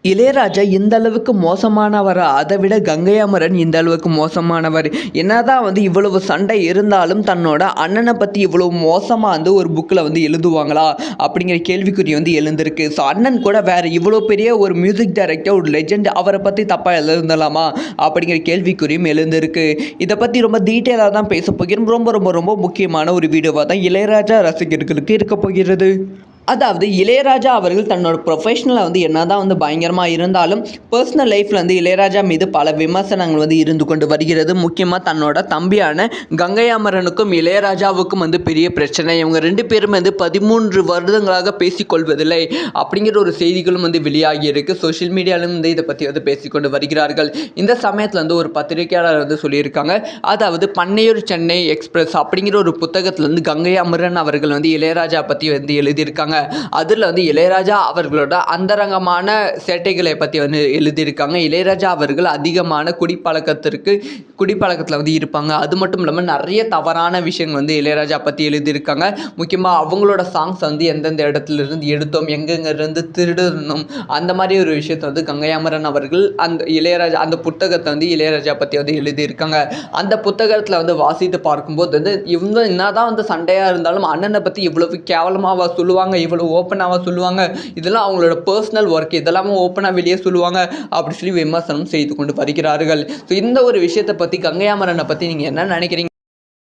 இளையராஜா இந்த அளவுக்கு மோசமானவரா? அதை விட கங்கை அமரன் இந்த அளவுக்கு மோசமானவர். என்னதான் இவ்வளவு சண்டை இருந்தாலும் தன்னோட அண்ணனை பற்றி இவ்வளவு மோசமாக ஒரு புக்கில் எழுதுவாங்களா அப்படிங்கிற கேள்விக்குறி எழுந்திருக்கு. ஸோ அண்ணன் கூட வேறு இவ்வளோ பெரிய ஒரு மியூசிக் டைரக்டர், ஒரு லெஜெண்ட், அவரை பற்றி தப்பாக எழுதலாமா அப்படிங்கிற கேள்விக்குறியும் எழுந்திருக்கு. இதை பற்றி ரொம்ப டீட்டெயிலாக தான் பேச போகிறோம். ரொம்ப ரொம்ப ரொம்ப முக்கியமான ஒரு வீடியோவாக தான் இளையராஜா ரசிகர்களுக்கு இருக்க போகிறது. அதாவது இளையராஜா அவர்கள் தன்னோட ப்ரொஃபஷனலில் என்னதான் பயங்கரமாக இருந்தாலும் பர்சனல் லைஃப்பில் இளையராஜா மீது பல விமர்சனங்கள் இருந்து கொண்டு வருகிறது. முக்கியமாக தன்னோட தம்பியான கங்கை அமரனுக்கும் இளையராஜாவுக்கும் பெரிய பிரச்சனை. இவங்க ரெண்டு பேரும் 13 வருடங்களாக பேசிக்கொள்வதில்லை அப்படிங்கிற ஒரு செய்திகளும் வெளியாகி இருக்கு. சோஷியல் மீடியாவிலும் இதை பற்றி பேசிக்கொண்டு வருகிறார்கள். இந்த சமயத்தில் ஒரு பத்திரிகையாளர் சொல்லியிருக்காங்க. அதாவது பண்ணையூர் சென்னை எக்ஸ்பிரஸ் அப்படிங்கிற ஒரு புத்தகத்தில் கங்கை அமரன் அவர்கள் இளையராஜா பற்றி எழுதியிருக்காங்க. அதில் இளையராஜா அவர்களோட அந்தரங்கமான சேட்டைகளை பற்றி எழுதியிருக்காங்க. இளையராஜா அவர்கள் அதிகமான குடிப்பழக்கத்தில் இருப்பாங்க. அது மட்டும் இல்லாமல் நிறைய தவறான விஷயங்கள் இளையராஜா பற்றி எழுதியிருக்காங்க. முக்கியமாக அவங்களோட சாங்ஸ் எந்தெந்த இடத்துல இருந்து எடுத்தோம், எங்கெங்கிருந்து திருடணும், அந்த மாதிரி ஒரு விஷயத்தை கங்கை அமரன் அவர்கள் அந்த புத்தகத்தை இளையராஜா பற்றி எழுதியிருக்காங்க. அந்த புத்தகத்தில் வாசித்து பார்க்கும்போது இவங்க என்னதான் சண்டையாக இருந்தாலும் அண்ணனை பற்றி இவ்வளவு கேவலமாக சொல்லுவாங்க, இவ்வளவு ஓப்பனாக சொல்லுவாங்க, இதெல்லாம் அவங்களோட பர்சனல் ஒர்க், இதெல்லாமே ஓப்பனாக வெளியே சொல்லுவாங்க அப்படி சொல்லி விமர்சனம் செய்து கொண்டு வருகிறார்கள். ஸோ இந்த ஒரு விஷயத்தை பற்றி கங்கை அமரனை பற்றி நீங்கள் என்ன நினைக்கிறீங்க?